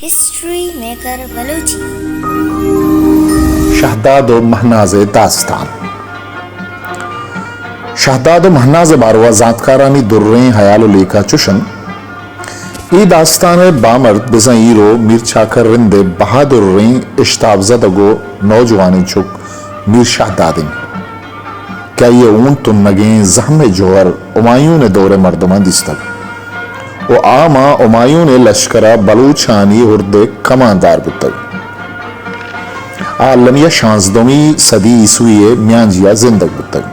history maker Balochi Shahdad व महनाज दास्तान शहदाद व महनाज बारवा जातकारानी दुर्रें हयालो लेका चुशन ई दास्तान बामर्द बिज़ईरो मीर चाकर रिंदे बहादुर रें इश्ताबजदगो नौजवानी चुक मीर शहदादिन क्या ये ऊन तुम नगे जहमे जोहर उमायूं ने दौरे मर्दमा दिस्तक वो आमा उमायूं ने लश्करा बलूचानी उर्दे कमांदार बुतक आलमिया शांसदोमी सदी ईसुए म्यांजिया जिंदग बुतक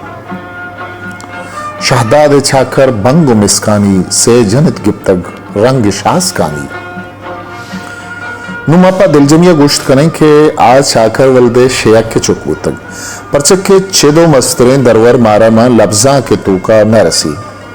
शहदाद छाकर बंग मिस्कानी से जनित गिप्तग रंग शासकानी नुमापा दिलजमिया गोश्त करें कि आज छाकर वल्दे शेयक के चुक बुतक परचक के चेदो मस्तरें दरवर मारा मा लफ्जा के तूका मैरसी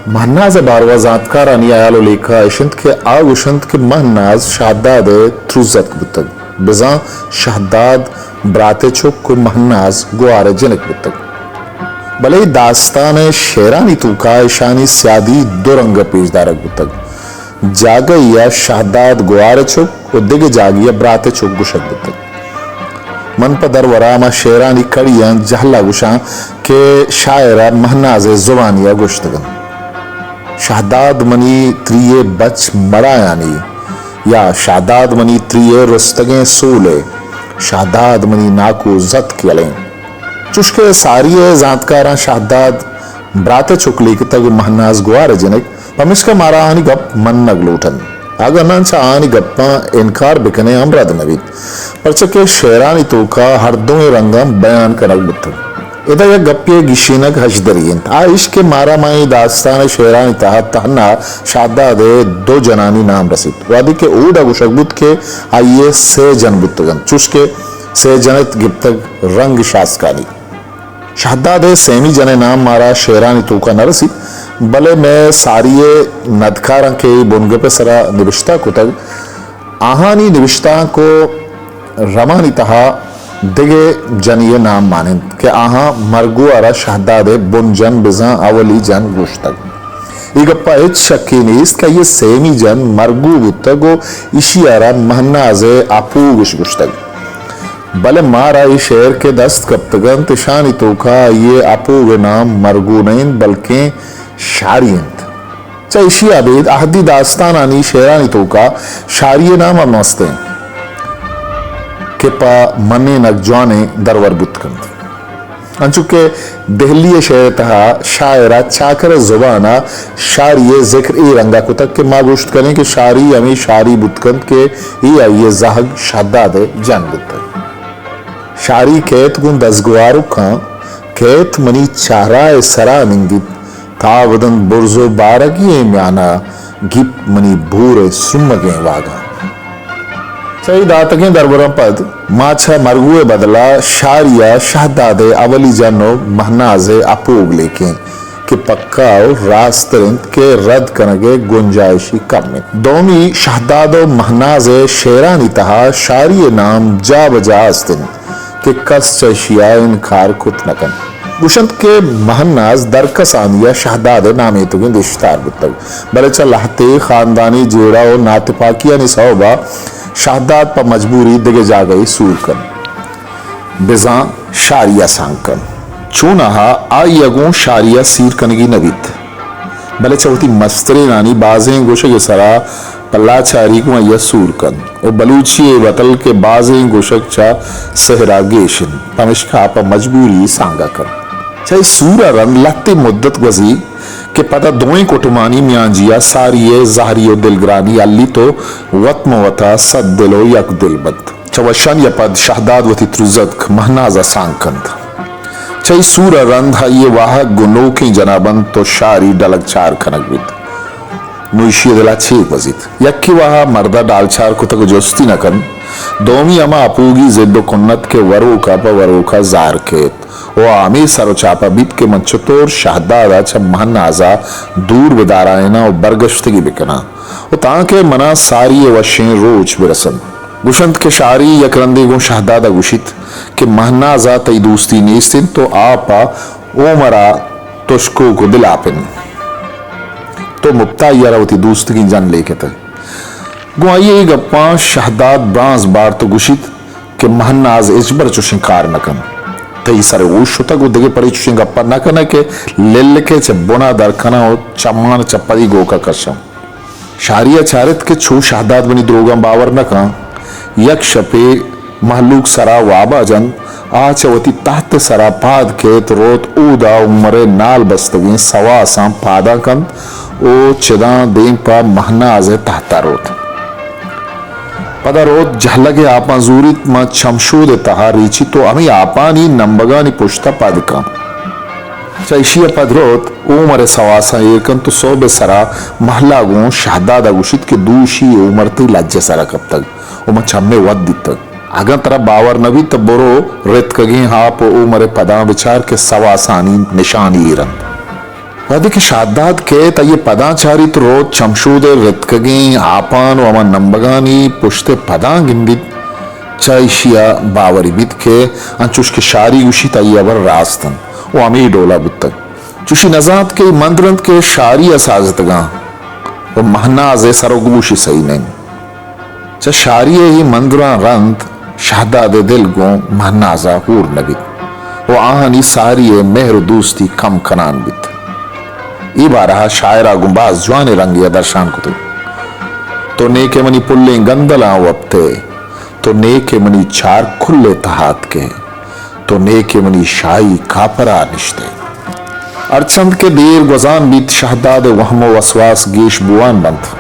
महनाज बारवा जातकार अनियालो लेखा इशंत के आग उशंत के महनाज शहदाद थ्रुजत बुतक बिजा शहदाद ब्राते चुक को महनाज गुआर जनक बुतक भले दास्तान शेरानी तूका ईशानी स्यादी दो रंग पेशदारक बुतक जागया शहदाद गुआर चुक और दिग जागिया ब्राते चुक गुशक बुतक मन पदर वरामा शेरानी कड़ियां जहला गुशा के शायरा महनाज जुबानिया गुश्तगन शहदाद मनी त्रिये बच मड़ायानी या शहदाद मनी त्रिये रुस्तगे सूले शहदाद मनी नाकू जत केलें चुश्के सारिये जातकारा शहदाद ब्राते चुकली के तग महनाज गुआर जनक पमिश्का मारा आनी गप मन नगलूटन आगा नांचा आनी गप्पा इनकार बिकने अमराद नवीद परचके शेरानी तूका हर दो रंगा बयान करक बुत्तन इधर यह गप्पे गिशीनक हजदरियन आइश के मारा माई दास्तान शेरानी तहत तहन्ना शहदाद दो जनानी नाम रसीद वादी के ऊड अगुशकबुत के आइये से जनबुत्तगन चुश्के से जनत गिप्तग रंग शासकानी शहदाद सेमी जने नाम मारा शेरानी तूका न रसीद भले मैं सारिये नदकारा के बुनगे पे सरा निविष्टा कुतग आहानी निविष्टा को रमानी तहा दिगे जनिये नाम मानिन के आहा मरगु अरा शहदाद बुन जन बिजा अवली जन गुश्तग इगप्पा इच शक्की नीस का ये सेमी जन मरगु बुतगो इशी अरा महनाज आपू गुश्तग भले मारा ई शेर के दस्त कप्तगन तिशानी तोका ये आपू वे नाम मरगु नहीं बल्कि शारियंत चा इशी आबेद आहदी दास्तान आनी शेरानी तोका शारिय नाम अमस्ते के पा मने नगजवाने दरवर बुतकंद अंचुके दहली शेर तहा शायरा चाकर जुबाना शारिये जिक्र ई रंगा कुतक के मागुश्त करें कि शारी अमी शारी बुतकंद के ई आइये जाहग शहदाद जान बुतक शारी केत गुन दसगुआरु खां केत मनी चारा सरा निंगित तावदन बुर्जो बारगी म्याना गिप मनी भूरे सुमगे वागा सही दातके दरबरा पद माछा मरगुए बदला शारिया शहदाद अवली जानो महनाज अपूग लेके कि पक्का रास्तरिंद के रद्द करने गुंजाइशी कम में दोमी शहदाद महनाज शेरानी तहा शारिय नाम जा बजास्तिन कि कस चशिया इनकार खुद नकन गुशंत के महनाज दरकसानिया शहदाद नामे तुगे दिश्तार बुतग बले चलहते खानदानी जेड़ा और नातपाकिया निसौबा शहदाद पर मजबूरी दिगे जा गई सूरकन बिजा शारिया सांकन चूनाहा आयगो शारिया सीरकनगी नवीत भले चौथी मस्तरे नानी बाजें गोशे के सरा पल्लाचारी को या सूरकन और बलूची वतल के बाजें गोशक चा सहरा गेशन पमिश्का पर मजबूरी सांगा कर चाहे सूरा रंग लत्ते मुद्दत गजी के पता दोएं कुटुमानी म्यांजिया सारिये जाहरियो दिलग्रानी अल्ली तो वतमवता सद दिलो यक दिलबद चवशन या पद शहदाद वती त्रुजत महनाजा सांकंद चाहे सूरा रंग ये वाह गुनो की जनाबन तो शारी डलक चार खनक बिद मुइशी दिला छेक वजित यक्की वाह मर्दा डालचार को तक जोस्ती न कन दोमी अमा अपूगी जिद्दो कुन्नत के वरो का जार केत ओ आमी सरो चापा बीत के मंचतोर शहदादा छ महनाजा दूर विदारायना और बरगश्तगी बिकना ओ ताके मना सारी वशें रोज बिरसन गुशंत के शारी यकरंदी गो शहदादा गुशित के महनाजा तई दोस्ती नीस्तिन तो आपा ओमरा तुश्को को दिलापिन तो मुक्ता यारावती दोस्ती की जान लेके तक गुआइए गप्पा शहदाद ब्रांज बार तो गुशित के महन्नाज इजबर चो शिंकार नकन तई सरे ऊशु तक उदगे पड़ी चो गप्पा नकन के लेल के चे बोना दरखना हो चम्मान चप्पदी गोका करशम शारिया चारित के छू शहदाद बनी द्रोगम बावर नका यक शपे महलूक सरा वाबाजन आचवती तहत सरा पाद के रोत ऊदा उमरे नाल बस्तगी सवा साम पादा कन ओ चिदा दें पा महनाज तहता रोत पदा रोत जहलगे आपा जूरित मा चमशूद तहा रीची तो अमी आपानी नंबगानी पुष्टा पादका चैशिया पदरोत उमरे सवासा एकन तो सोबे सरा महलागो शहदादा गुशित के दूशी उमरती लज्जे सरा कब तक उमा चम्मे वद दितक अगर तरह बावर नबी तब बोरो रित कगी हाप उमरे पदा विचार के सवासानी निशानी रंद वदी के शादाद के तये पदाचारी तो रोज चमशूद रितकगी आपान वमा नंबगानी पुश्ते पदा गिंदित चैशिया बावरी बित के अंचुश के शारी उशी तये अवर रास्तन वो अमी डोला बुत्तक चुशी नजात के मंत्रंत के शारी असाजतगा वो महनाज सरोगुशी सही नहीं च शारी ही मंद्रा रंत शहदाद दिल गो महनाजा हूर नबित वो आहनी सारी मेहर दोस्ती कम कनान बित ई बारहा शायरा गुंबाज जवाने रंगिया दर्शान कुतु तो नेके मनी पुल्ले गंदला वप्ते तो नेके मनी चार खुले तहात के तो नेके मनी शाही कापरा निश्ते अरचंद के देर गुजान बीत शहदाद वहमो वसवास गेश बुआन बंत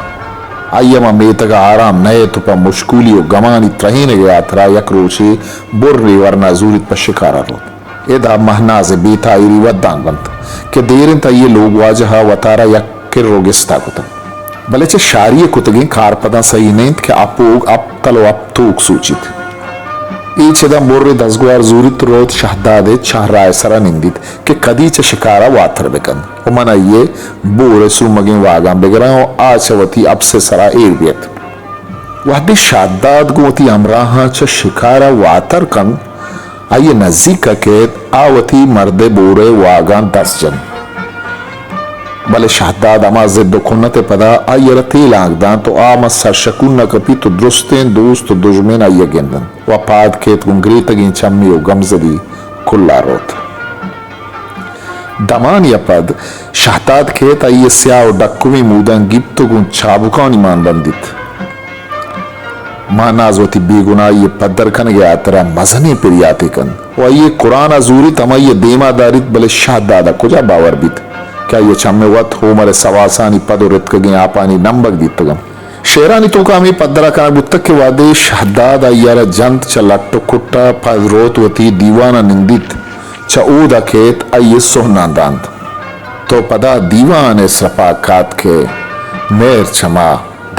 आयमा मेतगा आराम नए तुपा मुश्कुलियो गमानी त्रहीन गया थरा यक रोचे बुर्री वरना जूरित पर शिकारा रोत एदा महनाज बीता इरी वद्दान बंत के देरिन ता ये लोग वाजहा वतारा यक के रोगिस्ता कुता भले चे शारिय कुतगी कारपदा सही नहीं के अपोग अब तलो अब तूक सूचित ईचेदा बोर्रे दसगुआर जूरित रोत शहदादे चाहराय सरा निंदित के कदी चे शिकारा वाथर बेकन उमना ये बोरे सुमगे वागा बेगरा आचवती अब से सरा एक बियत वहदे शहदाद गोती अमराहा चे शिकारा वातर कन आइए नजीक के आवती मर्दे बोरे वागा 10 जन भले शहदाद अमा जिद्द खुन्नते पदा आइए रती लागदान तो आमा सरशकुन न कपी तो दुरुस्तें दोस्त दुश्मन आइए गेंदन वपाद केत गुंगरी तगी चम्मी ओ गमजदी कुल्ला रोत दमान या पद शहदाद केत आइए स्याओ डक्कुमी मूदन गिप्तो गुं चाबुकानी मान बंदित मानाजवती बेगुना ये पद्दर कन गया तरा मजने पिरियाते कन वो ये कुरान अजूरी तमाइए देमादारित भले शहदादा कुजा बावर बीत क्या ये चम्मे वत हो मरे सवासानी पदो रित कगे आपानी नंबक दीतगम शेरानी तो का मी पद्दरा का बुत्तक के वादे शहदाद अय्यारा जंत चलट्टो कुट्टा पदरोत वती दीवाना निंदित चऊदा केत अय्ये सोहनांदांत तो पदा दीवाने सपाकात के मेर चमा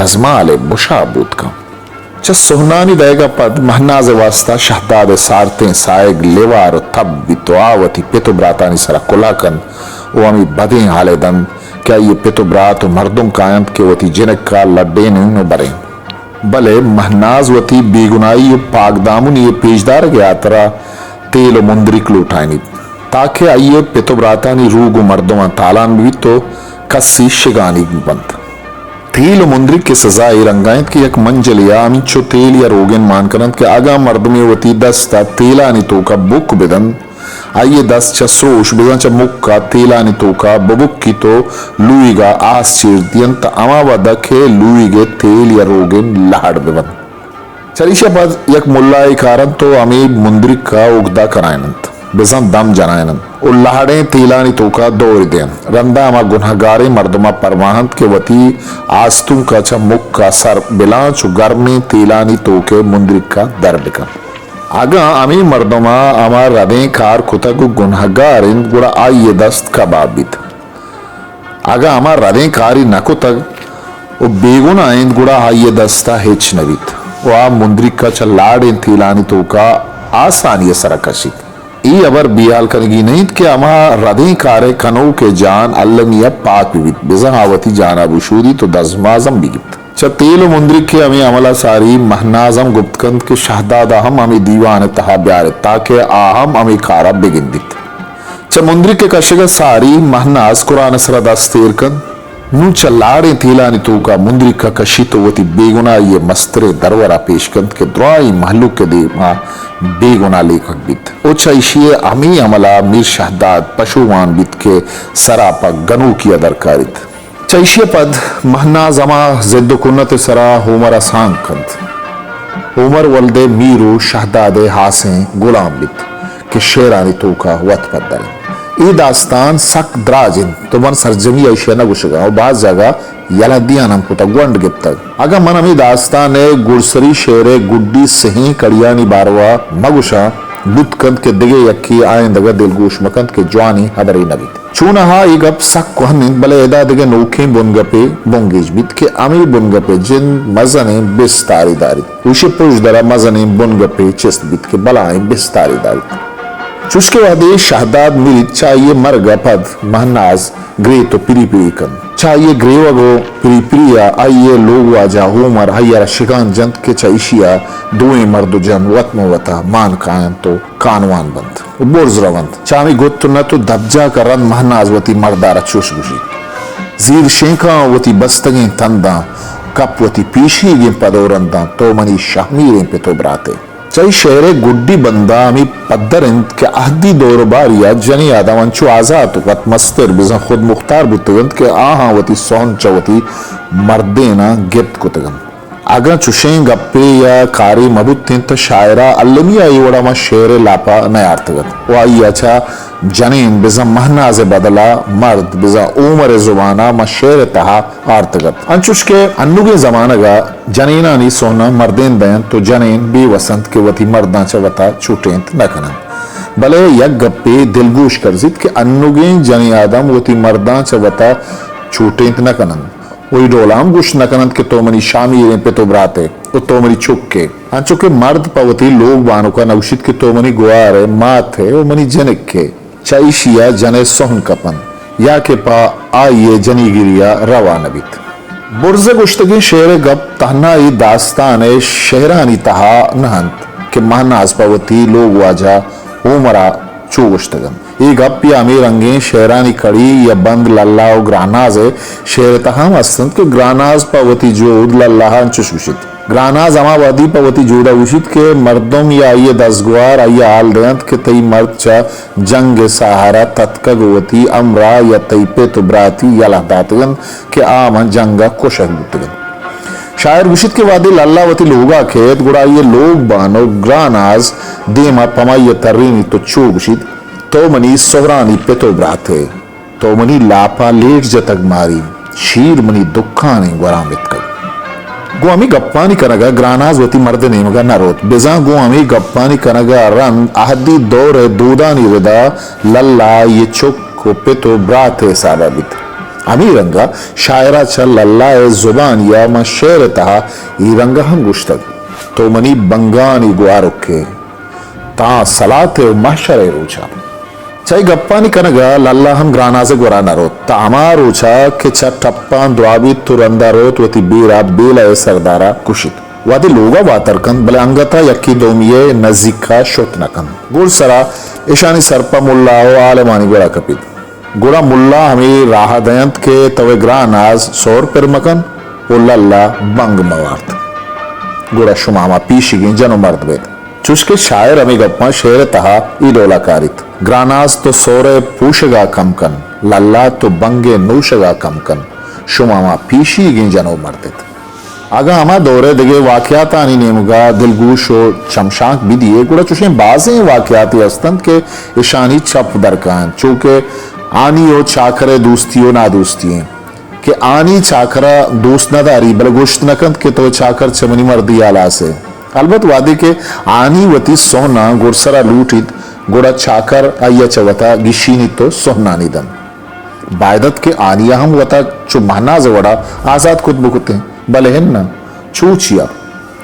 दजमाले मुशाबूत का च सोहनानी देगा पद महनाज वास्ता शहदाद सारते सायग लेवार तब बितवावती पितो ब्रातानी सरा कुलाकन वो अमी बदे हाले दन क्या ये पितो ब्रात मर्दुम कायंत के वती जिनक का लड्डे नहीं बरे भले महनाज वती बेगुनाई पागदामुन ये पेशदार गया तरा तेल मुंदरी लुटानी ताकि आइए पितो ब्रातानी रूग मर्दुम तालान भी तो कस्सी शिगानी बंत तेल मुंद्रिक के सजा रंगायत की एक मंजिल या अमीचो तेल या रोगन मानकरंत के आगा मर्दमे वती 10 तेलानी तो का बुक बिदन आइए 10 सोश बिदन च मुक्का तेलानी तो का बबुक की तो लुईगा आस चीर दियंत अमावा दखे लुईगे तेल या रोगन लहड़ बिदन चलिशा पद एक मुल्ला कारण तो अमी मुंद्रिक का उगदा करायनंत बिजन दम जनायनन उल्लाहड़े तेलानी तो का दौर देन रंदा अमा गुनहगारे मर्दमा परवाहंत के वती आस्तुम का च मुख का सर बिला चुगर में तेलानी तो के मुंद्रिक का दर्द का आगा अमी मर्दमा अमा रदे कार खुतक गुनहगारिन गुड़ा आइए दस्त का बाबित आगा अमा रदे कारी नको तक वो बेगुना आइन गुड़ा आइए दस्ता हेच नवित वो आ मुंद्रिक का च लाड़े तेलानी तो का आसानी सरकशित ई अबर बियाल करगी नहीं कि अमा रदे कारे कनो के जान अल्लमिया पाक विवित बिजहावती जाना बुशूदी तो दजमाजम बिगित च तेल मुंद्रिक के अमी अमला सारी महनाजम गुप्तकंद के शहदाद अहम अमी दीवान तहा ब्यारे ताके आहम अमी कारा बिगिंदित च मुंद्रिक के कशग सारी महनाज कुरान सरा दस्तेर कन नु चल्लाड़े तीलानी तूका मुंदरी का कशितो वती बेगुना ये मस्तरे दरवरा पेशकंत के द्राई महलू के दे मा बेगुना लेखक बित ओचा इशिये अमी अमला मीर शहदाद पशुवान बित के सरापा गनु की अदरकारित चैशिय पद महना जमा जिद्दो कुन्नत सरा होमरा सांकंत उमर वल्दे मीरू शहदादे हासे गुलाम बित के शेरानी तूका वत पद्दल ई दास्तान सक द्राजिन तो मन सरजमी ऐशिया न गुशगा और बाज जगह यला दिया नम पुता गुंड गिप्तग अगर मन अमी दास्तान गुरसरी शेरे गुड्डी सही कड़ियानी बारवा मगुशा बुतकंत के दिगे यक्की आयंदगा दिलगोश मकंत के जवानी हदरी नबीत चूनहा ई गप सक कोहनिन बले एदा दिगे नोखे बुनगपे बुंगेज बित के अमी बुनगपे जिन मजने बिस्तारी दारी उशे पुज दरा मजने बुनगपे चिस्त बित के बलाएं बिस्तारी दारी चुस्के वादे शहदाद मिली चाहिए मरगा पद महनाज ग्रे तो पिरी पिरी कन चाहिए ग्रेवगो पिरी पिरिया आइए लोग वाजा होमर हयरा शिकान जंत के चाइशिया दुए मर्दो जन वतमो वता मान कायन तो कानवान बंद बोर्जरवंत चामी गोत न तो दब्जा का रन महनाज वती मर्दारा चुश गुशी जीर शेखा वती बस्तगे तंदा कप वती पीशी गे पदोरंदा तो मनी शाहमीरें पे तो ब्राते चई शेरे गुड्डी बंदा अमी पद्दरिंद के अहदी दौर बारिया जनी आदमंचु आजाद वत मस्तर बिजा खुद मुख्तार बुतगंत के आहा वती सोन चवती मर्देना गिफ्त कुतगन अगर चुशें गप्पे या कारी मबुत्तिन तो शायरा अल्लमिया योड़ा मा शेरे लापा नयार्तगत वाई अच्छा जनीन बिजा महनाज बदला मर्द बिजा उमर जुबाना मा शेर तहा आर्तगत अंचुश के अन्नुगे जमानगा जनीना नी सोना मर्देन बैन तो जनीन बी वसंत के वती मर्दा चवता छूटेंत न कनन भले यक गप्पे दिलगोश करजित के अन्नुगे जनी आदम वती मर्दा चवता छूटेंत न कनन वही डोलाम गुश नकनंत के तोमनी शामी पे तो ब्राते वो तोमनी चुक के चुके मर्द पवती लोग बानो का नौशित के तोमनी गुआरे मात है वो मनी जनक के चाइशिया जने सोहन कपन या के पा आइए जनी गिरिया रवा नबित बुर्ज गुश्तगी शेर गप तहना ई दास्तान शहरानी तहा नहंत के महनाज पवती लोग वाजा उमरा चूगुश्तगन ई गप या अमीर अंगे शेरानी कड़ी या बंद लल्ला और ग्रानाज शेर तहम असंत के ग्रानाज पवती जोद लल्लाह चुशुशित ग्रानाज अमावादी पवती जोड़ा उशित के मर्दम या ये दसगवार या आल दयंत के तई मर्द चा जंग सहारा तत्कगवती अमरा या तई पे तो ब्राती या लहदातगन के आमन जंगा कोशक बुतगन शायर विशित के वादे लल्लावती लोगा खेत गुड़ा ये लोग बानो ग्रानाज देमा पमाई तर्रीनी तो चूगशित तो मनी सोहरानी पे तो ब्राते तो मनी लापा लेट जतक मारी शीर मनी दुखाने ग्वरामित कर गोमी गप्पानी कनगा ग्रानाज वती मर्द नेमगा नरोत बेजा गोमी गप्पानी कनगा रन आहदी दौर दूदानी विदा लल्ला ये चुक पे तो ब्राते साबाबित अमी रंगा शायरा चल लल्ला जुबान या मा शेर तहा ई रंगा हम गुश्तक तो मनी बंगानी गुआरुके ता सलाते महशरे रोचा चाहे गप्पानी कनगा लल्ला हम ग्रानाजे गुरा नरोत ता अमार रोचा के चा टप्पान द्वाबी तुरंदा रोत वती बीरा बेला सरदारा कुशित वादी लोगा वातरकन बले अंगता यक्की दोमिये नजीका शोत नकन गुर सरा ईशानी सरपा मुल्ला हो आलमानी गुरा कपित गुड़ा मुल्ला हमें राह दयंत के तवे ग्रानाज सौर पर मकन वो लल्ला बंग मवार्थ गुड़ा शुमामा पीशिगी जनो मर्द वेद चुस्के शायर हमें गप्पा शेर तहा ईडोला कारित ग्रानाज तो सोरे पूशगा कमकन लल्ला तो बंगे नूशगा कमकन शुमामा पीशिगी जनो मर्दित आगा हमा दौरे दिगे वाकयातानी नेमुगा दिलगूशो चमशाक बिदिए गुड़ा चुशे बाजें वाकयाती अस्तंत के ईशानी चप दरकान चूंकि आनी ओ चाकरे दोस्तियों ना दोस्तियों के आनी चाकरा दोस्त न दारी बल गोश्त नकंत के तो चाकर चमनी मर्दी आला से अलबत वादे के आनी वती सोहना गुरसरा लूटित गुड़ा चाकर आया चवता गिशीनी तो सोहना निदम बायदत के आनिया हम वता चु महनाज वड़ा आजाद खुद बुकुते बलहन न चूचिया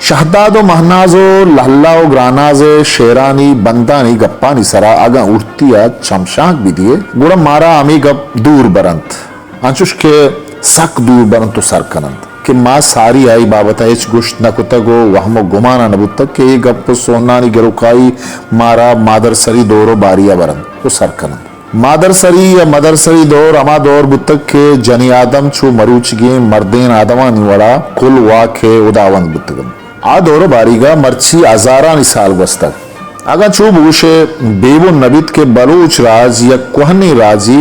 शहदादो महनाजो लल्लाओ ग्रानाजे शेरानी बंदानी गप्पानी सरा आगा उठतिया चमशाक भी दिए गुड़ा मारा आमी गप दूर बरंत अंचुश के सक दूर बरंत तो सरकनंत कि माँ सारी आई बाबता एच गुश्त न कुतगो वहमो गुमाना नबुतक के ये गप सोनानी गिरुकाई मारा मादर सरी दोरो बारिया बरंत तो सरकनंत मादरसरी या मदरसरी दौर अमा दौर बुतक के जनी आदम छू मरूचगे मर्देन आदमानी वड़ा कुल वाखे उदावन बुतगम आ दौर बारीगा मर्ची अजारा निसाल बस्तक अगर छू बूशे बेबो नबित के बलूच राज या कोहने राजी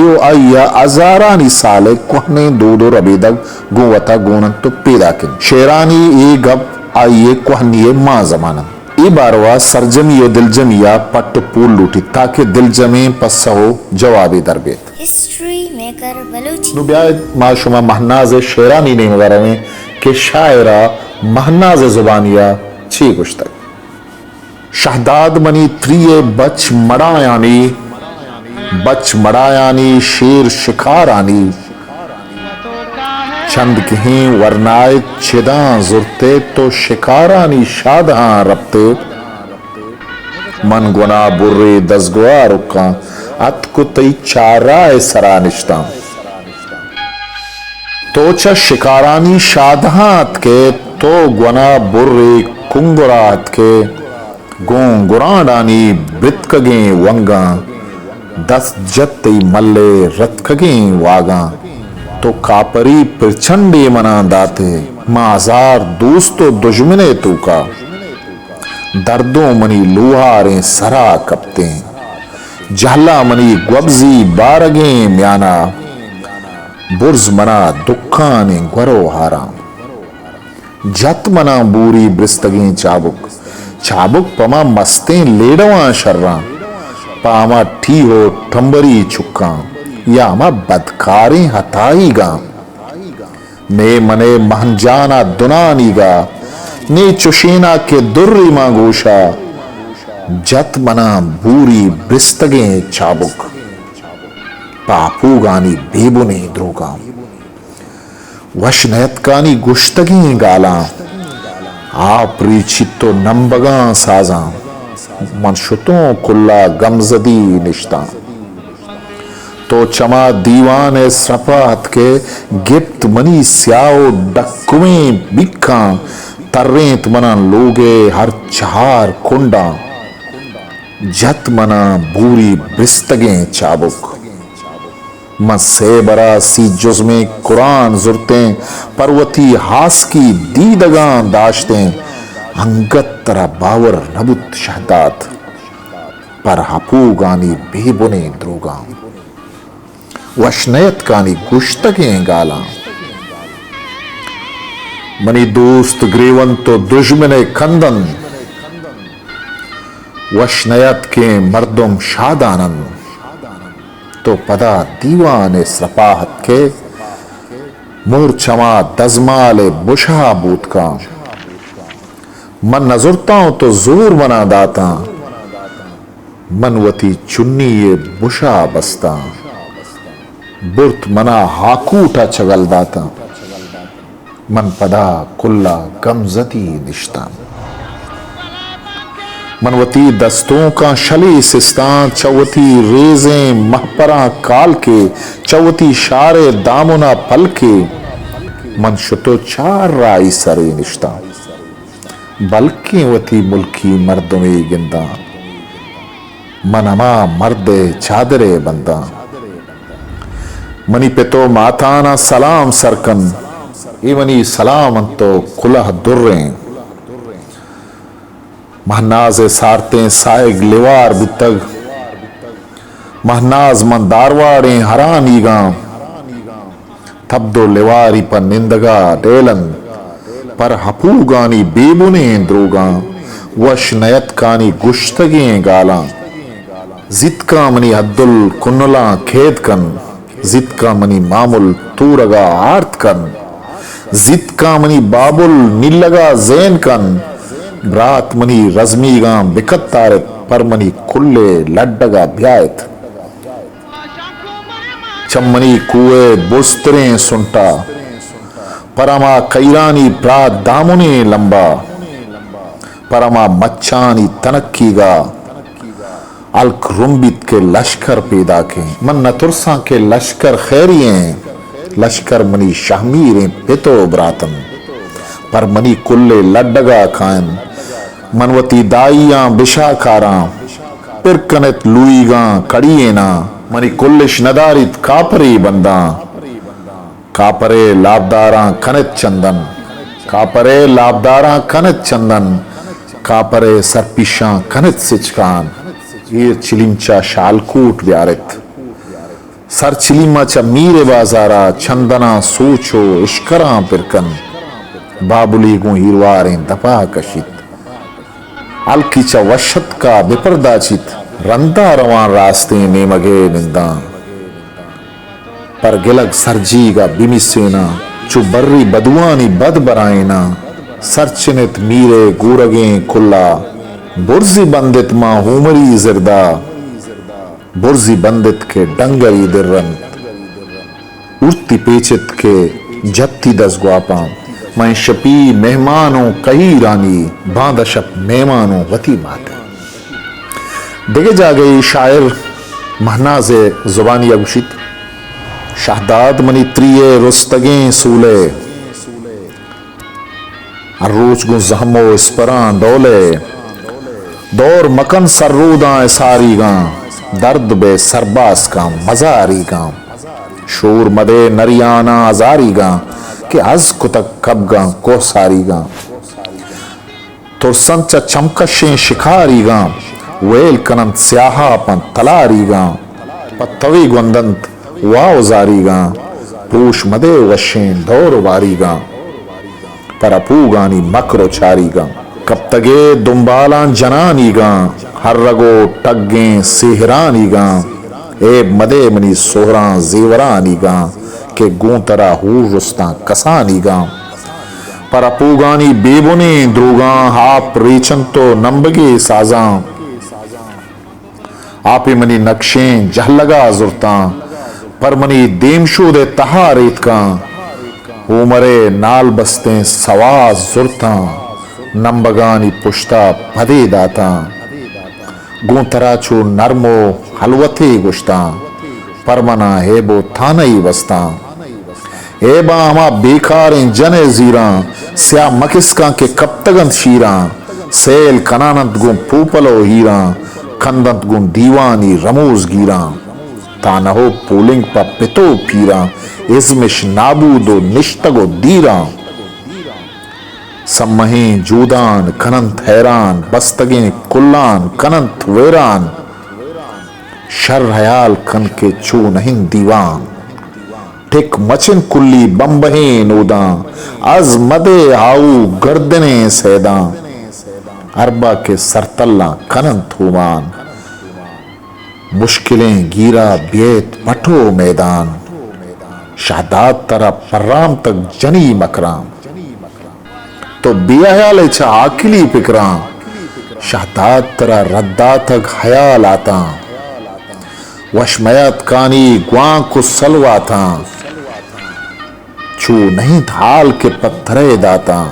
या अजारा निसाले कोहने दो दो रबेदक गोवता गोनन तो पैदा किन शेरानी ए गप आइए कोहनी मां जमानन ई बारवा सरजमी दिलजमिया पट्ट पूल लूटी ताकि दिलजमे पस्सहो जवाबे दरबेत हिस्ट्री मेकर बलूची नुब्याद माशुमा महनाज शेरानी ने वगैरह में के शायरा महनाज जुबानिया छी गुश्तक शहदाद मनी त्रिये बच मड़ायानी शेर शिकारानी चंद कहीं वरनाए छिदा जुरते तो शिकारानी शादहां रबते मन गुना बुर्रे दसगुआ रुका अत को तई चाराए सरा निश्ता तो च शिकारानी शादहात के तो गुना बुर्रे कुंगुरात के गोंगुराडानी ब्रितकगे वंगा दस जत्ती मल्ले रतकगे वागा तो कापरी प्रचंडे मना दाते माजार दोस्तों दुश्मने तू का दर्दों मनी लुहारे सरा कपते जहला मनी ग्वब्जी बारगे म्याना बुर्ज मना दुखाने ग्वरो हारा जत मना बूरी ब्रिस्तगे चाबुक पमा मस्तें लेडवा शर्रा पामा ठी हो ठंबरी छुक्का या मा बदकारें हताईगा ने मने महंजाना दुनानीगा ने चुशेना के दुर्री मांगोशा जत मना बूरी ब्रिस्तगे चाबुक पापू गानी बेबुने द्रोगा वशनयत कानी गुश्तगी गाला आपरी चित्तो नंबगा साजा मनशुतों कुल्ला गमजदी निश्ता तो चमा दीवान सपात के गिप्त मनी स्याओ डकुएं बिक्का तर्रेंत मना लोगे हर चार कुंडा जत मना बूरी ब्रिस्तगे चाबुक मन से बरा सी जुज़्मे कुरान जुरतें पर्वती हास की दीदगा दाश्तें अंगत तरा बावर नबुत शहदात पर हपू गानी बेबुने द्रोगा वशनयत कानी गुश्तगे गाला मनी दोस्त ग्रेवन तो दुश्मने खंदन वशनयत के मर्दुम शादानन तो पदा दीवाने सपाहत के मूर्छमा दजमाले बुशा बूत का मन नजरता हूं तो जोर बना दाता मनवती चुन्नी ये बुशा बस्ता बुर्त मना हाकूटा चगल दाता मन पदा कुल्ला गमजती निश्ता मनवती दस्तों का शले सिस्तां चौवती रेजे महपरा काल के चौवती शारे दामुना पल के मन शुतो चार राई सरे निश्ता बल्कि वती मुल्की मर्दमे गिंदा मनमा मर्दे चादरे बंदा मनी पे तो माताना सलाम सरकन इवनी सलाम तो कुलह दुर्रे महनाज सारते साइग लिवार बितग महनाज मन दारवाड़े हरानीगा तब्दो लिवारी पर निंदगा डेलन पर हपू गानी बेबुने द्रोगा वश नयत कानी गुश्तगे गाला जितका मनी हद्दुल कुन्नला खेद कन जितका मनी मामुल तूरगा आर्त कन जितका मनी बाबुल नीलगा जैन कन ब्रात मनी रजमीगा बिकत तारत पर मनी कुल्ले लड्डगा भ्यायत चम्मनी कुए बुस्तरे सुंटा परमा कैरानी प्रात दामुने लंबा परमा मच्छानी तनक्कीगा अलक रुम्बित के लश्कर पैदा के मन नतुरसा के लश्कर खैरिए लश्कर मनी शाहमीरें पितो ब्रातन पर मनी कुल्ले लड्डगा खान मनवती दाइयां बिशाकारा पिरकनत लुईगा कड़िए ना मनी कुल्लिश नदारित कापरी बंदा कापरे लाभदारा कनत चंदन कापरे लाभदारा कनत चंदन कापरे सरपिशा कनत सिचकान ये चिलिमचा शालकूट व्यारित सर चिलीमाचा मीरे बाजारा चंदना सोचो इश्करा पिरकन बाबुली गो हिरवारें दपा कशित अलकीचा वशत का विपर्दाचित रंदा रवान रास्ते में मगे निंदा पर गिलग सरजीगा बिमिसेना चुबर्री बदुआनी बद बरायना सरचिनित मीरे गूरगे कुल्ला बुर्जी बंदित मां हुमरी जिरदा बुर्जी बंदित के डंगरी दिर्रन उड़ती पेचित के जत्ती दस गुआपा मैं शपी मेहमानों कही रानी बांदशप मेहमानों वती माते दिगे जा गई शायर महनाजे जुबानी अगुशित शाहदाद मनी त्रिये रुस्तगे सूले अर्रोज गो जहमो इस्परां डोले दौर मकन सर्रूदा सारी गा दर्द बे सरबास का मजारी गा शोर मदे नरियाना आजारी गा के अज कुतक कब गा को सारी गा तो संच चमकशें शिकारी गा वेल कनंत स्याहा पन तलारी गा पत्तवी गुंदंत वाउजारी गा पूश मदे वशें दौर वारी गा पर अपूगानी मकरो चारी गा कब तगे दुम्बाला जनानी गा हर रगो टग्गे सेहरानी गा ए मदे मनी सोहरा जेवरानी गा के गूंतरा हूर रुस्ता कसानी गा पर अपूगानी बेबुने द्रुगा हाप रेचन तो नंबगे साजा आपे मनी नक्शें जहलगा जुरता पर मनी देमशो दे तहा रेत का उमरे नाल बस्ते सवाज जुरता नंबगानी पुश्ता पदे दाता गूंतरा चो नरमो हलवते गुश्ता परमना हेबो थानई वस्ता हेबा हमा बेकार जने जीरा स्या मकिस्का के कप्तगंत शीरा सेल कनानत गुं पूपलो हीरा खंदंत गुं दीवानी रमोज गीरा तानहो पोलिंग पा पितो पीरा इजमिश नाबूदो निश्तगो दीरा सम्महे जूदान कनंत हैरान बस्तगे कुल्लान कनंत वेरान शर हयाल कन के चू नहीं दीवान टिक मचिन कुल्ली बम्बहे नोदा अज मदे हाउ गर्दने सैदा अरबा के सरतल्ला कनंत हुमान मुश्किलें गीरा बेत पठो मैदान शादात तरा पर्राम तक जनी मकराम तो बेहयाल छा आकिली पिकरा शादात तरा रद्दा तक हयाल आता वशमयत कानी ग्वां को सलवा था छू नहीं धाल के पत्थरे दाता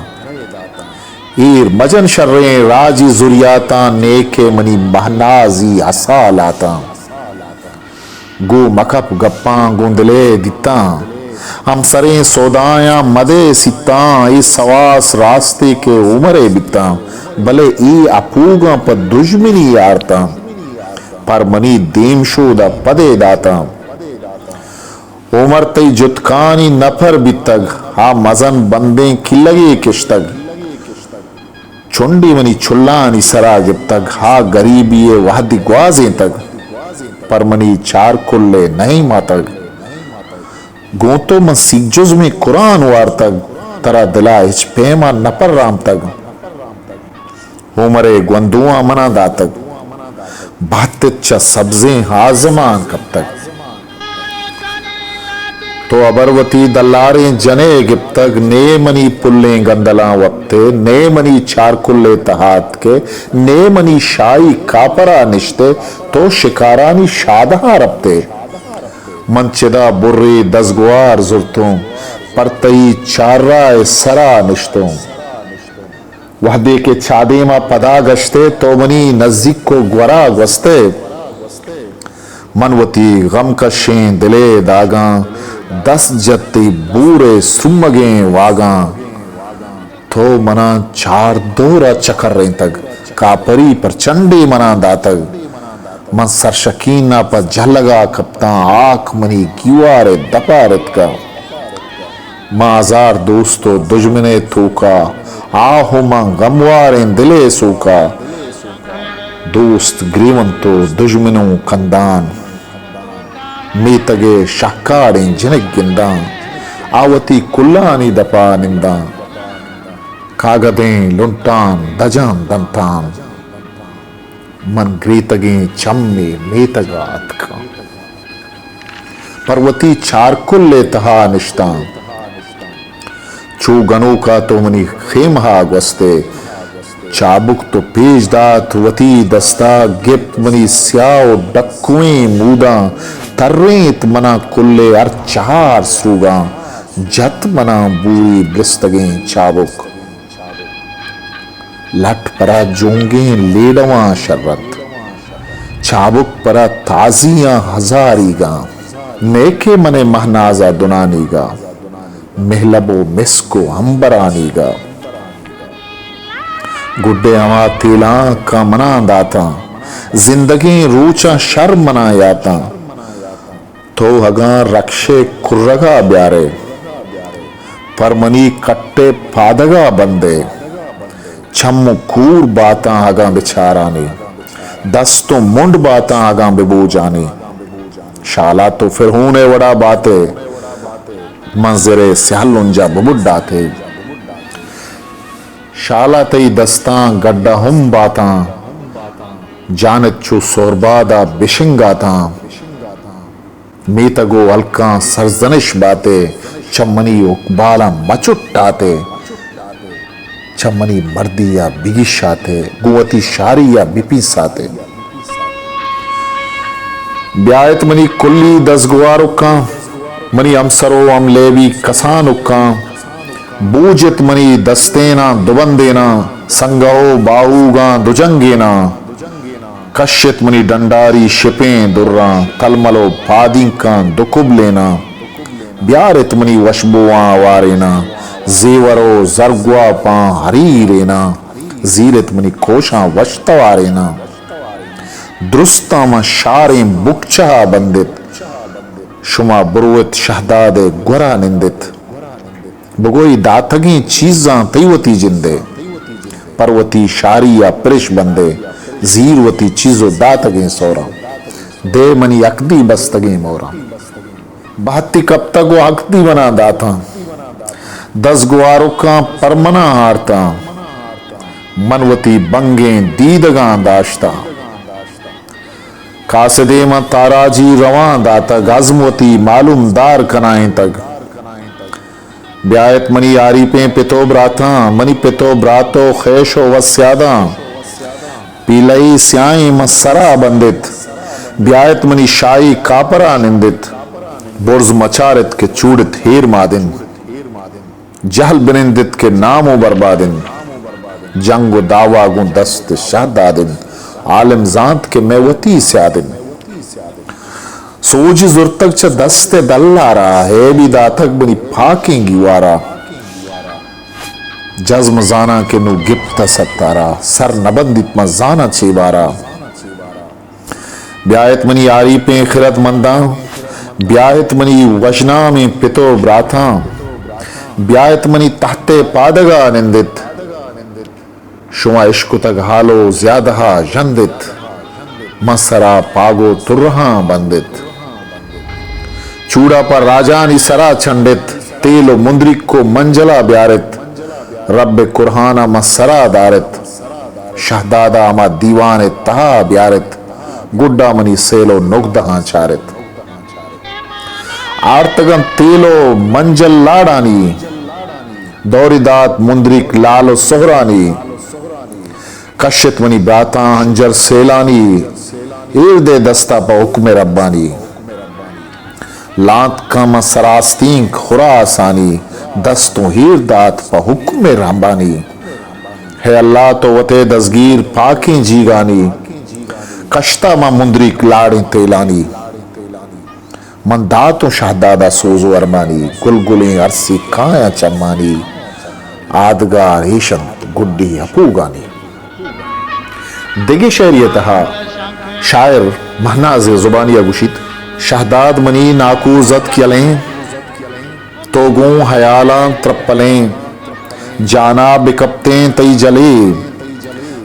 ईर मजन शर्रे राजी जुरियाता नेके मनी महनाजी हसा लाता गो मकप गप्पा गुंदले दिता हम सरे सौदाया मदे सिता इस सवास रास्ते के उमरे बिता भले ई अपूगा पर दुश्मनी यारता पर मनी देमशोदा पदे दाता उमर तई जुतकानी नफर बितग हा मजन बंदे खिलगे किश्तग चुंडी मनी छुल्लानी सरा गिप्तग हा गरीबी वहदी ग्वाजे तग पर मनी चार कुल्ले नहीं मातग गोतो मन सिज्जुज में कुरान वार तग तरा दिला हिच पेमा नपर राम तग उमरे ग्वंदुआ मना दातग बातिच्चा सब्जे हाजमान कब तक तो अबरवती दल्लारे जने गिप्तग ने मनी पुल्ले गंदला वक्ते ने मनी चार कुल्ले तहात के ने मनी शाही कापरा निश्ते तो शिकारानी शादहा रपते मंचिदा बुर्री दसगुआर जुर्तों परतई चार्रा सरा निश्तों वहदे के छादे मा पदा गश्ते तो मनी नजदीक को ग्वरा गस्ते मनवती गम कशें दिले दागा दस जत्ती बूरे सुमगे वागा तो मना चार दोरा चकर रहे तक कापरी पर चंडे मना दातग मन सरशकीना पर झलगा कप्ता आख मनी क्यूआरे दपारत का माजार दोस्तों दुश्मने थूका आहु मां गमवारे दिले सूका दोस्त ग्रीवंतो दुश्मनों कंदान मीतगे शाकाड़े जिनक गिंदा आवती कुल्लानी दपा निंदा कागदें लुंटान दजान दंतान मन ग्रीतगे चम्मे मेतगा अतका पर्वती चारकुल्ले तहा निश्ता चू गनों का तो मनी खेमहा गस्ते चाबुक तो पेजदात वती दस्ता गिप मनी स्याओ डक्कुएं मूदा तर्रेत मना कुल्ले अर चार सूगा जत मना बूरी ब्रिस्तगे चाबुक लट परा जोंगे लेडवा शर्रत चाबुक परा ताजिया हजारीगा नेके मने महनाजा दुनानीगा मेहलबो मिसको अंबरानीगा गुड्डे अमा तेला का मना दाता जिंदगी रूचा शर मनायाता तो हगा रक्षे कुर्रगा ब्यारे परमनी कट्टे पादगा बंदे छम्मु कूर बाता आगा बिछारानी दस्तो मुंड बाता आगा बिबूजानी शाला तो फिर होने वड़ा बाते मंजरे स्यालुंजा बबुड्डा थे शाला तई दस्ता गड्डा हम बाता जानचू सोरबादा बिशिंगा था मीतगो अलका सरजनिश बाते चम्मनी उकबाला मचुट्टाते चम्मनी मर्दिया बिगिशाते गुवती शारिया बिपीसाते ब्यायत मनी कुल्ली दस गुवारुका मनी अमसरो अमलेवी कसानुका बूजित मनी दस्तेना दुबंदेना संगहो बाऊगा दुजंगेना कश्यत मनी डंडारी शिपें दुर्रा तलमलो पादिंका दुकुबलेना ब्यारित मनी वशबुआ वारेना जेवरो जरगुआ पा हरीरेना जीरत मनी कोशा वशतवारेना दुरुस्ता म शारे बुकचा बंदित शुमा बुरुवत शहदादे गुरा निंदित बगोई दातगी चीजा तैवती जिंदे परवती शारी या परिश बंदे जीरवती चीजो दातगे सोरा दे मनी अकदी बस्तगे मोरा बहत्ती कब तक वो अकदी बना दाता 10 गुवारों का परमना हारता मनवती बंगे दीदगा दाश्ता कासदे म ताराजी रवा दाता गाजमवती मालूम दार कनाएं तक ब्यायत मनी आरी पे पितो ब्राता मनी पितो ब्रातो खैशो वस्यादा पीलई स्याई मसरा बंदित ब्यायत मनी शाही कापरा निंदित बुर्ज मचारित के चूड़ित हेर मादिन जहल बिनिंदित के नामो बर्बादिन जंगो दावा गु दस्त शाहदादिन आलम जात के मेवती स्यादिन सोज जुर्तक च दस्ते दल्लारा है भी दातक बनी फाकेंगी वारा जज्म जाना के नु गिप्त सत्तारा सर नबंदित मजाना चेबारा ब्यायत मनी आरी पे खिरत मंदा ब्यायत मनी वशना में पितो ब्राथा ब्यायत मनी तहते पादगा निंदित शुमा इश्क तक हालो ज्यादा जंदित मसरा पागो तुर्हा बंदित चूड़ा पर राजानी सरा छंडित तेलो मुंद्रिक को मंजला ब्यारित रब कुरहाना मसरा दारित शहदादा अमा दीवाने तहा ब्यारित गुड्डा मनी सेलो नुगदहा चारित आर्तगम तेलो मंजल लाडानी दौरिदात मुंद्रिक लालो सोहरानी कश्यत मनी ब्राता हंजर सेलानी इर्दे दस्ता पा हुक्म रब्बानी लात कम सरास्तीं खुरा आसानी दस्तों हीर दात पा हुक्म रब्बानी है अल्लाह तो वते दसगीर पाकी जीगानी कश्ता मा मुंद्रिक लाड़े तेलानी मंदातो शहदादा सोजो अरमानी गुलगुलें अरसी काया चम्मानी आदगा रेशम गुड्डी अपूगानी दिगे शहरियतहा शायर महनाज जुबानिया गुशित शहदाद मनी नाकू जद क्यलें तो गूं हयाला त्रप्पलें जाना बिकपतें तई जले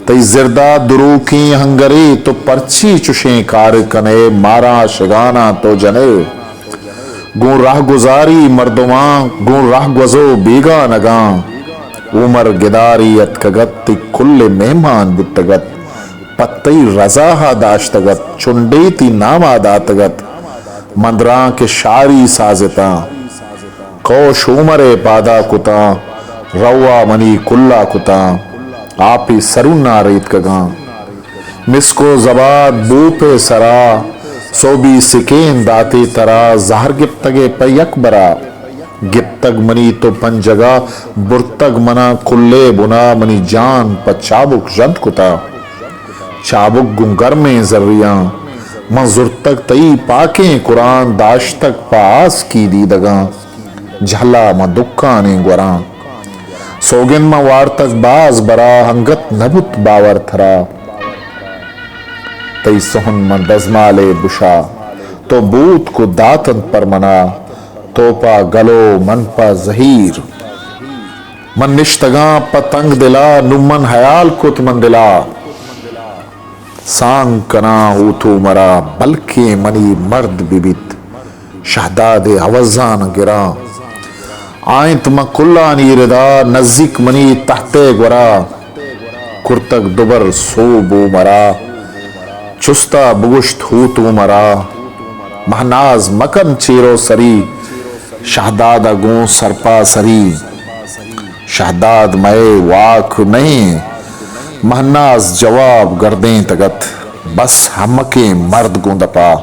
तई जिरदा दुरू की हंगरे तो पर्ची चुशें कार कने मारा शगाना तो जने गूं राह गुजारी मर्दुमा गूं राह गुजो बेगा नगा उमर गिदारी अतकगत कुल्ले मेहमान बुतगत पत्तई रजा दाश्तगत चुंडेती नामा दातगत मंदरा के शारी साजता कौश उमरे पादा कुता रवा मनी कुल्ला कुता आपी सरुना रेत कगा मिसको जबाद बूपे सरा सोबी सिकेन दाते तरा जहर गिप्तगे पयक बरा गिप्तग मनी तो पंजगा बुरतग मना कुल्ले बुना मनी जान प चाबुक जंत कुता चाबुक गुंगर में जर्रिया मंजुर तक तई पाके कुरान दाश तक पास की दीदगा झला म दुक्का ने गुरा सोगिन म वार तक बाज बरा हंगत नबुत बावर थरा तई सोहन म दजमाले बुशा तो बूत को दातन पर मना तोपा गलो मन पा जहीर मन निश्तगा पतंग दिला नुमन हयाल कुत मन दिला सांग कना ऊथू मरा बल्कि मनी मर्द बिबित शहदाद अवजान गिरा आयत मकुल्ला नीरदा नजीक मनी तहते गुरा कुर्तक दुबर सोबू मरा चुस्ता बुगुश्त हूतू मरा महनाज मकन चीरो सरी शहदाद अगू सरपा सरी शहदाद मए वाक नहीं महनाज जवाब गर्दें तगत बस हमके मर्द गुंदपा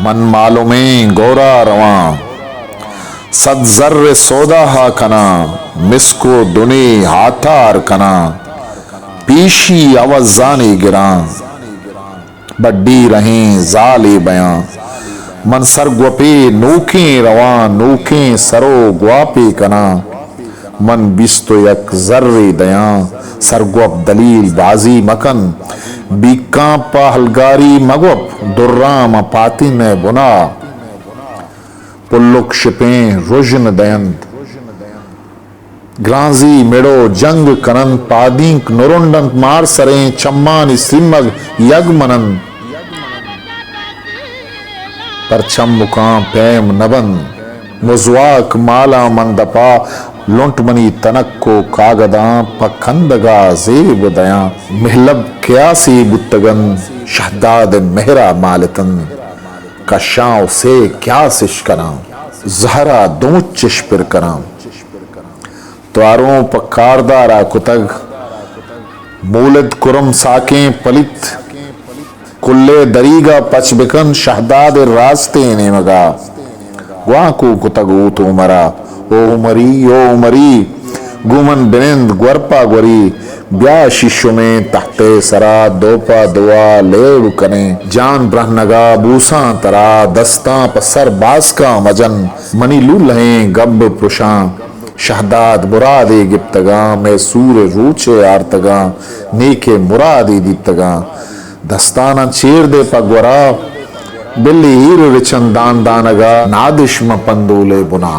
मन मालो में गोरा रवा सद जर्र सौदा हा कना मिसको दुने हाथार कना पीशी अवजाने गिरा बड्डी रहें जाले बयां मन सर ग्वपे नोके रवा नोके सरो ग्वापे कना मन बिस्तो यक जर्रे दया सरगुप दलील बाजी मकन बीका पा हलगारी मगुप दुर्राम पातिन बुना पुल्लुक शिपें रुजन दयंत ग्रांजी मेड़ो जंग कनन पादींक नुरुंडंत मार सरें चम्मान सिमग यग मनन परचम मुकाम पैम नबन मुजवाक माला मंदपा लुंट मनी तनक को कागदा पखंदगा जेब दया महलब क्या सी बुत्तगन शहदाद मेहरा मालतन कशाओं से क्या सिश करां जहरा दो चिश्पिर करां त्वारों पकारदारा कुतग मूलद कुरम साकें पलित कुल्ले दरीगा पचबिकन शहदाद रास्ते ने मगा ग्वाकू कुतगू तो मरा ओ मरी गुमन बिनिंद ग्वरपा ग्वरी ब्या शिशु में तहते सरा दोपा दुआ लेव कने जान ब्रहनगा बूसा तरा दस्ता पसर बास का मजन मनी लूल्हें गब पुरुषा शहदाद मुरादे गिप्तगा मैं सूर रूचे आर्तगा नेके मुरादे दीतगा दस्ताना चीर दे पगवरा बिल्ली हीर रिचन दान दानगा नादिश म पंदोले बुना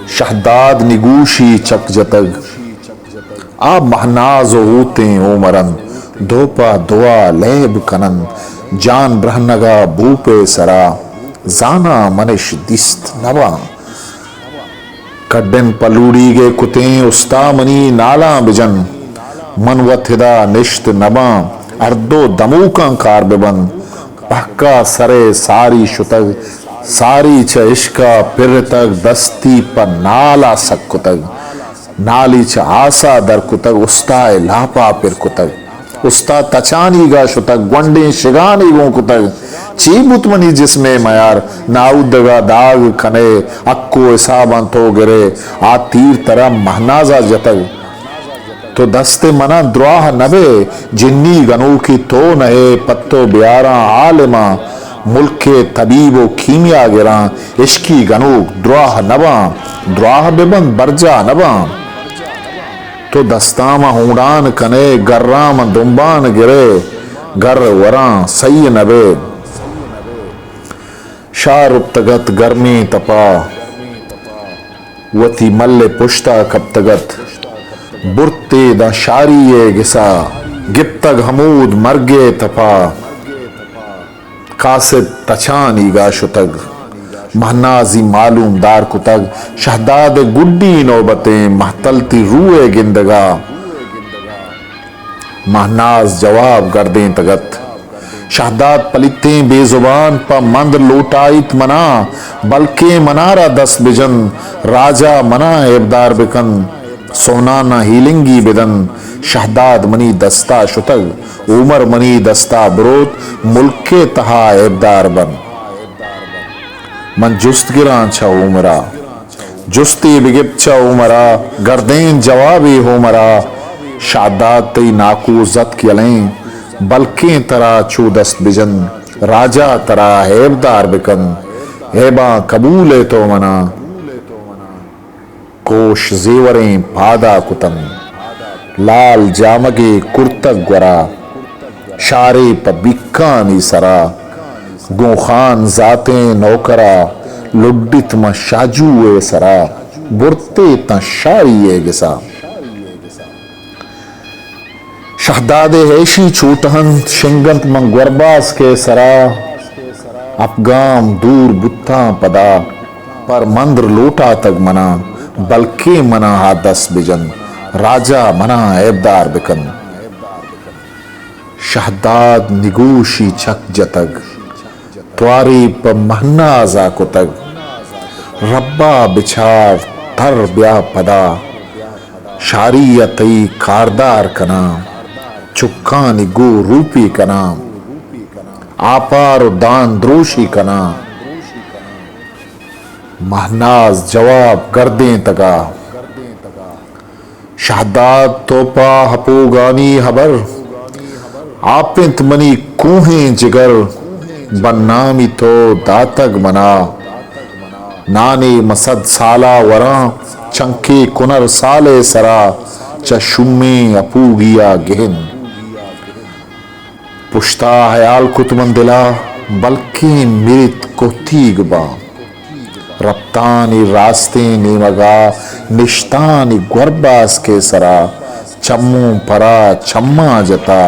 शहदाद निगूशी चक जतग आप महनाज होते उमरन धोपा दुआ लेब कनन जान ब्रहनगा भूपे सरा जाना मनिश दिस्त नवा कड्डन पलूड़ी गे कुते उस्ता मनी नाला बिजन मनवथिदा निश्त नबा अर्दो दमूका कार बिबन पक्का सरे सारी शुतग सारी च इश्का पिर तक दस्ती पर नाला सक कुतग नाली च आसा दर कुतग उस्ताए लापा पिर कुतग उस्ता तचानी गा शुतग ग्वंडे शिगानी गो कुतग चीबुत मनी जिसमें मयार नाउदगा दाग खने अक्को हिसाबन तो गिरे आ तीर तरह महनाजा जतग तो दस्ते मना द्रोह नबे जिन्नी गनू की तो नहे पत्तो ब्यारा आलिमा मुल्क के तबीबो कीमिया गिरा इश्की गनूक द्रोह नबा द्रोह बेबंद बरजा नबा तो दस्तामा हुडान कने गर्राम दुम्बान गिरे गर वरा सही नबे शारुप तगत गर्मी तपा वती मल्ले पुश्ता कब तगत बुरते द शारिये गिसा गिप्तग हमूद मर्गे तपा कासिद तछानी गाशुतग महनाजी मालूम दार कुतग शहदाद गुड्डी नौबतें महतलती रूए गिंदगा महनाज जवाब गर्दें तगत शहदाद पलितें बेजुबान प मंद लोटाइत मना बल्कि मनारा दस बिजन राजा मना एबदार बिकन सोना न हीलिंगी बिदन शहदाद मनी दस्ता शुतग उमर मनी दस्ता ब्रोत मुल्के तहा एबदार बन मन जुस्त गिरा छ उमरा जुस्ती बिगिप छ उमरा गर्देन जवाबी होमरा शादाद तई नाकू जत कियलें बल्कि तरा चूदस्त बिजन राजा तरा हेबदार बिकन हेबा कबूले तो मना कोश जेवरें पादा कुतन लाल जामगे कुर्तक ग्वरा शारे प बिक्कानी सरा गो खान जाते नौकरा लुड्डित म शाजूए सरा बुरते त शारिये गिसा शहदादे हैशी छूटहन शिंगंत मंगवरबास के सरा अफगाम दूर बुत्ता पदा पर मंद्र लोटा तक मना बल्कि मना हादस बिजन राजा मना ऐबदार बिकन शहदाद निगोशी छक जतग त्वारी प महनाजा कुतग रब्बा बिछार तर ब्या पदा शारियतई कारदार कना चुक्का निगो रूपी कना आपार दान द्रोशी कना महनाज जवाब गर्दें तगा शहदाद तोपा हपोगानी हबर आपिंत मनी कूहें जिगर बन्नामी तो दातग मना नाने मसद साला वरा चंके कुनर साले सरा चशुमे अपूगिया गहन पुश्ता हयाल कुतमन दिला बल्कि मिरित को तीगबा रप्तानी रास्ते नीमगा निश्तानी गुरबास के सरा चम्मू परा चम्मा जता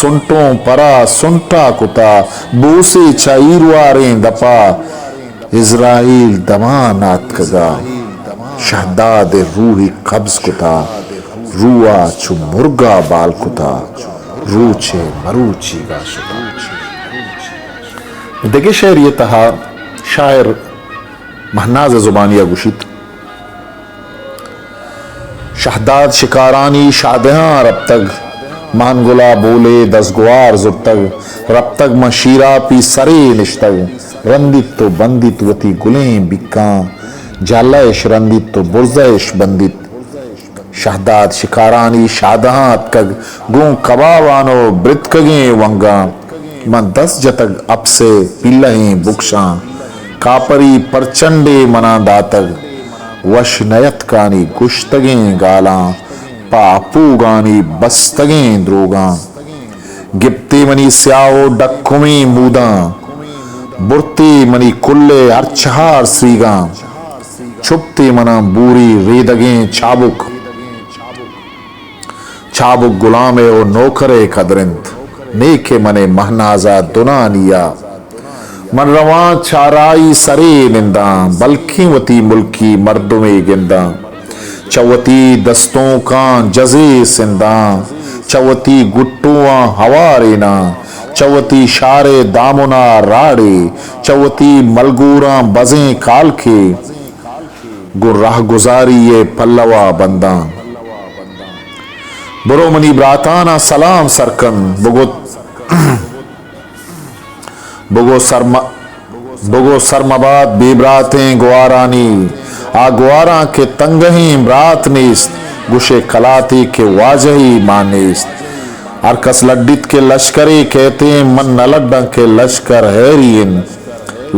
सुंटों परा सुंटा कुता बोसे चाईरवारे दपा इज़राइल दमानात कगा शहदाद रूही कब्ज कुता रुआ चु मुर्गा बाल कुता रूचे मरूची गाशुता देखिए शेर ये तहा शायर महनाज जुबानिया गुशित शहदाद शिकारानी शादहां रब तक मानगुला बोले दसगुआर जुब तक रब तक मशीरा पी सरे निश्तग रंदित तो बंदित वती गुलें बिक्का जालश रंदित तो बुर्जश बंदित शहदाद शिकारानी शादहां कग गो कबावानो ब्रितकगे वंगा मन दस जतग अब से पिल्लहें बुक्शा कापरी परचंडे मना दातग वश नयत कानी गुश्तगें गाला पापू गानी बस्तगें द्रोगा गिप्ते मनी स्याओ डक्कुमी मूदा बुरती मनी कुल्ले अर्चहार सीगा छुपते मना बूरी रेदगें चाबुक चाबुक गुलामे ओ नौकरे कदरिंत नेके मने महनाजा दुनानिया मन रवा चाराई सरे निंदा बल्कि वती मुल्की मर्दुमे गिंदा चवती दस्तों का जजे सिंदा चवती गुट्टुआ हवारेना चवती शारे दामुना राड़े चवती मलगूरा बजें काल के गुर्राह गुजारी ये पल्लवा बंदा बुरोमनी ब्राताना सलाम सरकन बुगो सरमबाद बेब्रातें गुआरानी आ गुआरा के तंगही ब्रात निस्त गुशे कलाती के वाजही मानिस्त अरकस लड्डित के लश्करे कहते मन नलड्डा के लश्कर हैरियन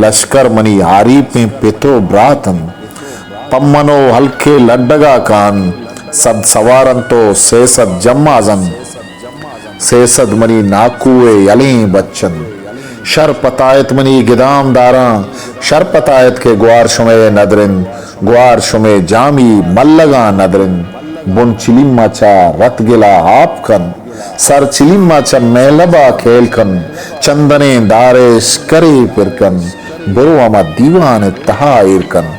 लश्कर मनी हारी पे पितो ब्रातन पम्मनो हल्के लड्डगा कान सद सवारन तो सेसद जम्माजन सेसद मनी नाकुए यलें बच्चन शर पतायत मनी गिदाम दारा शर पतायत के ग्वार शुमे नदरिन ग्वार शुमे जामी मल्लगा नदरिन बुन चिलिम्माचा रत गिला आपकन सर चिलिम्माचा मेलबा खेलकन चंदने दारेश करे पिरकन बुरुआमा दीवान तहा इरकन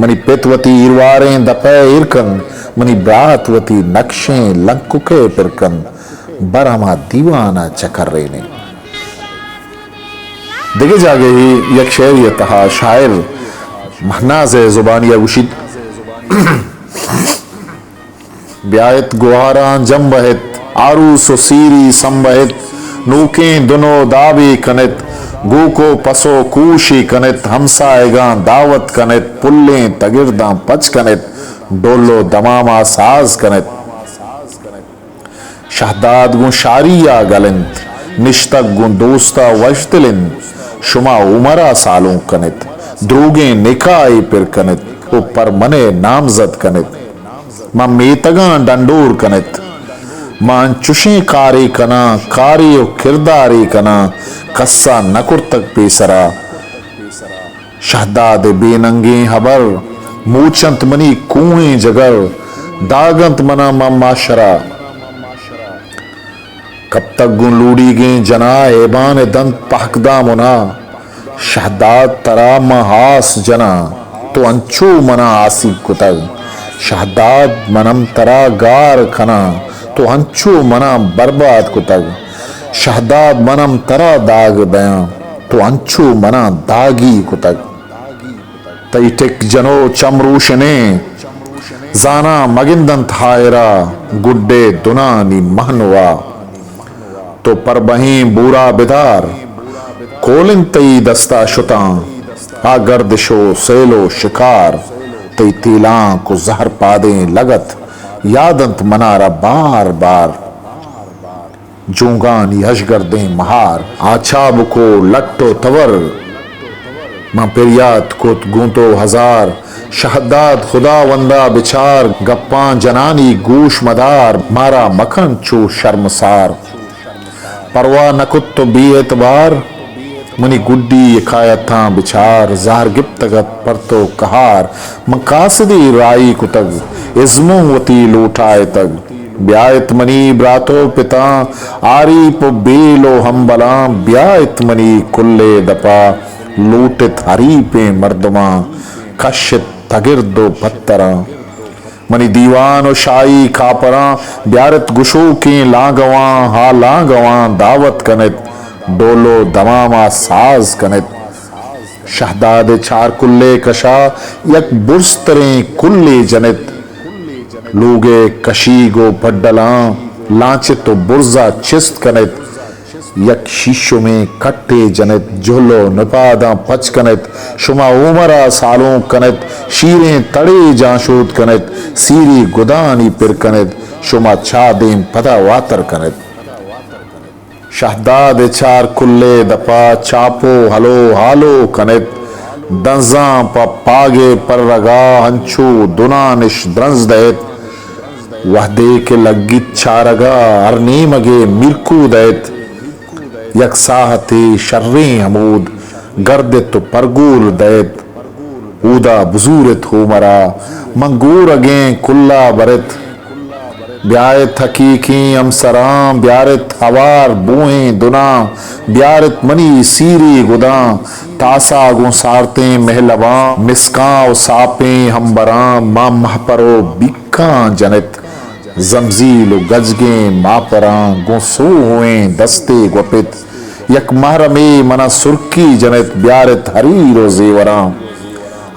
मनी पेतवती इरवारे दपे इरकन मनी ब्रातवती नक्शे लंकुके पिरकन बरामा दीवाना चकर्रे ने दिगे जागे ही यक शेर ये तहा शायर महनाज जुबानिया उशिद ब्यायत गुहारा जम बहित आरू सुसीरी संबहित नूके दुनो दाबी कनित गू को पसो कूशी कनित हमसाएगा दावत कनित पुल्ले तगिरदा पच कनित डोलो दमामा साज कनित शहदाद गु शारिया गलिंत निश्तक गु दोस्ता वजतलिन शुमा उमरा सालों कनित द्रूगे निकाय पिर कनित ऊपर मने नामजद कनित मां मेतगा डंडोर कनित मां चुशे कारी कना कारी किरदारी कना कस्सा नकुर तक पेसरा शहदाद बेनंगे हबर मूचंत मनी कुएं जगर दागंत मना माशरा कब तक गुन लूड़ी गे जना एबान दंत पहकदा मुना शहदाद तरा महास जना तो अंचो मना आसिब कुतग शहदाद मनम तरा गार खना तो अंचो मना बर्बाद कुतग शहदाद मनम तरा दाग दया तो अंचो मना दागी कुतग तैटिक जनो चमरूशने जाना मगिंदन थायरा गुड्डे दुनानी महनवा तो पर बहीं बूरा बिदार कोलिन तई दस्ता शुता आ गर्दिशो सेलो शिकार तई तीला को जहर पादे लगत यादंत मनारा बार बार जूंगान यशगर दे महार आछाब को लट्टो तवर मां पेरियात को गूंतो हजार शहदाद खुदा वंदा बिचार गप्पा जनानी गूश मदार मारा मखन चू शर्मसार परवा नकुत तो बी एतबार मनी गुड्डी खाया था बिचार जार गिप्तगत पर तो कहार मकासदी राई कुतग इज्मो वती लूटाए तग ब्यायत मनी ब्रातो पिता आरी पो बेलो हम बला ब्यायत मनी कुल्ले दपा लूटित हरी पे मर्दमा कशित तगिर दो पत्तरा मनी दीवान और शाही खापरा ब्यारत गुशो के लांगवा हा लांगवा दावत कनित डोलो दमामा साज कनित शहदाद चार कुल्ले कशा यक बुरस्तरे कुल्ले जनित लोगे कशी गो पड्डला लांचित तो बुर्जा चिस्त कनित यक शीशो में कट्टे जनित झोलो निपादा पच कनित शुमा उमरा सालों कनित शीरें तड़े जाशोद कनित सीरी गुदानी पिर कनित शुमा छादें पदा वातर कनित शहदाद चार कुल्ले दपा चापो हलो हालो कनित दंजा पागे पर रगा हंचू दुनानिश द्रंज दैत वह दे के लग्गित छारगा अरनी मगे मिर्कू दैत यकसाहते शर्रे हमूद गर्द तो परगूर दैत ऊदा बुजूरत हो मरा मंगूर अगे कुल्ला बरत ब्यायत हकीकी अमसरां ब्यारत हवार बूहें दुना ब्यारत मनी सीरी गुदा तासा गो सारते महलवा मिसकां सापे हम्बरां मां महपरो बिक्का जनित जमजील गजगे मापरा गोसो हुए दस्ते गुपित यक महरमे मना सुर्की जनित ब्यारत हरीरो जेवरा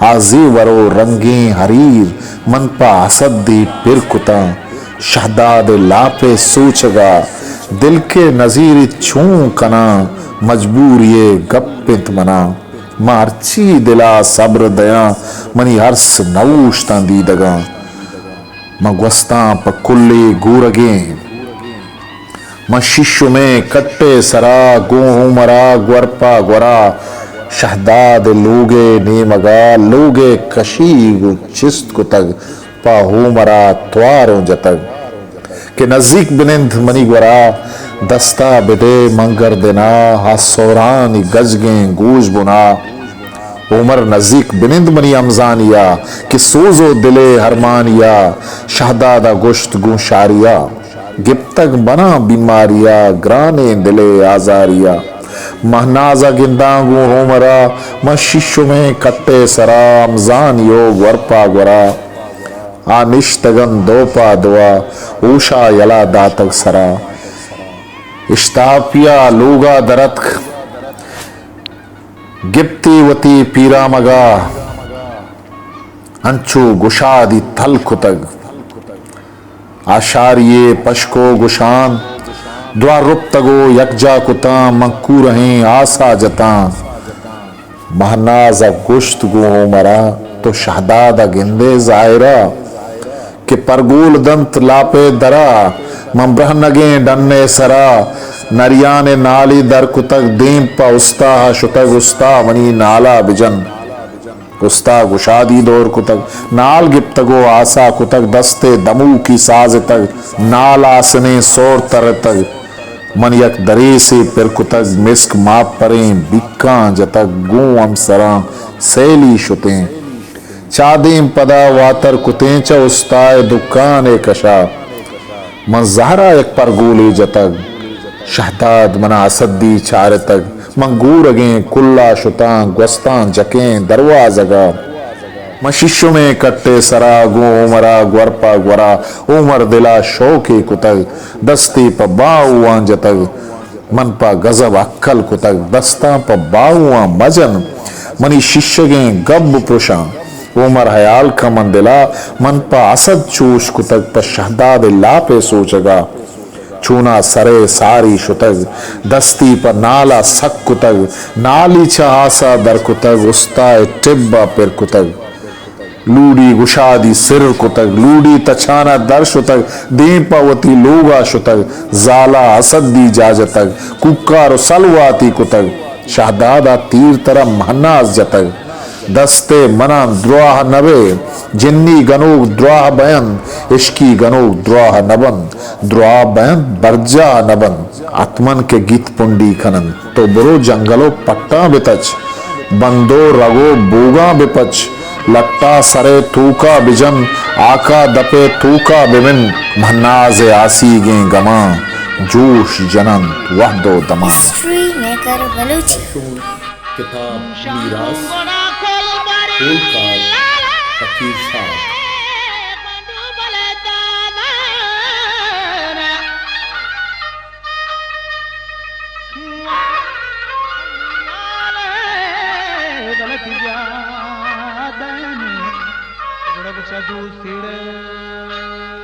आजेवरो रंगे हरीर मनपा असदी पिरकुता शहदाद लापे सोचगा दिल के नजीर छू कना मजबूर ये गप्पित मना मारची दिला सब्र दया मनी हर्स नऊशता दीदगा मगवस्ता पकुल्ले गूरगे मशिशु में कट्टे सरा गोहुमरा ग्वरपा ग्वरा शहदाद लोगे नेमगा लोगे कशी चिस्त को तग पाहू मरा त्वारों जतग के नजदीक बिनिंद मनी ग्वरा दस्ता बिदे मंगर दिना हासौरान गजगें गूज बुना उमर नजीक बिनिंद मनी अमजानिया कि सोजो दिले हरमानिया शहदादा गुश्त गुशारिया गिप्तक बना बीमारिया ग्राने दिले आजारिया महनाजा गिंदांगू होमरा मशिशु में कट्टे सरा अमजान योग वर्पा गुरा आनिश्तगन दोपा दुआ ऊषा यला दातक सरा इश्तापिया लूगा दरत गिप्तीवती पीरा मगा अंचु गुशादी थल कुतग आशारिये पशको गुशान द्वार रुप्तगो यकजा कुता मंकू रहें आसा जता महनाज गुश्त गो मरा तो शहदादा गिंदे जायरा कि परगूल दंत लापे दरा मम्रह नगे डन्ने सरा नरियाने नाली दर कुतक दीम पा उस्ता शुतग उस्ता वनी नाला बिजन उस्ता गुशादी दौर कुतक नाल गिप्तगो आसा कुतक दस्ते दमू की साज तक नाल आसने सोर तर तक मन यक दरे से पिर कुतक मिस्क माप परें बिक्का जतक गू हम सरा सैली शुते चादीम पदा वातर कुतें च उस्ताए दुकान कशा मन जहरा एक पर गोले जतक शहदाद मना असद्दी चार तक मंगूर अगे कुल्ला शुतां ग्वस्तां जकें दरवा जगा मशिशु में कट्टे सरा गो उमरा ग्वरपा ग्वरा उमर दिला शौके कुतग दस्ती प बाउआ जतग मन पा गजब अक्कल कुतग दस्ता प बाउआ मजन मनी शिष्यगे गब पुरुषा उमर हयाल का मन दिला मन पा असद चूश कुतग प शहदाद लापे सोचगा चूना सरे सारी शुतग दस्ती पर नाला सक कुतग नाली चासा दर कुतग उस्ताए टिब्बा पिर कुतग लूडी गुशादी सिर कुतग लूडी तछाना दर शुतग दीपावती लोगा शुतग जाला असद्दी जाजतग कुक्कार सलवाती कुतग शहदादा तीर तरह महनाज जतग दस्ते मना द्रोह नबे जिन्नी गनोग द्रोह बयन इश्की गनोग द्रोह नबन द्रोह बयन बर्जा नबन आत्मन के गीत पुंडी खनन तो बुरो जंगलो पट्टा बितच बंदो रगो बोगा बिपच लट्टा सरे थूका बिजन आका दपे थूका बिमिन महनाज आसी गे गमा जोश जनन वहदो दमा हिस्ट्री मेकर बलूची किताब मीरास फूलकार फकीर शाह सदू सिर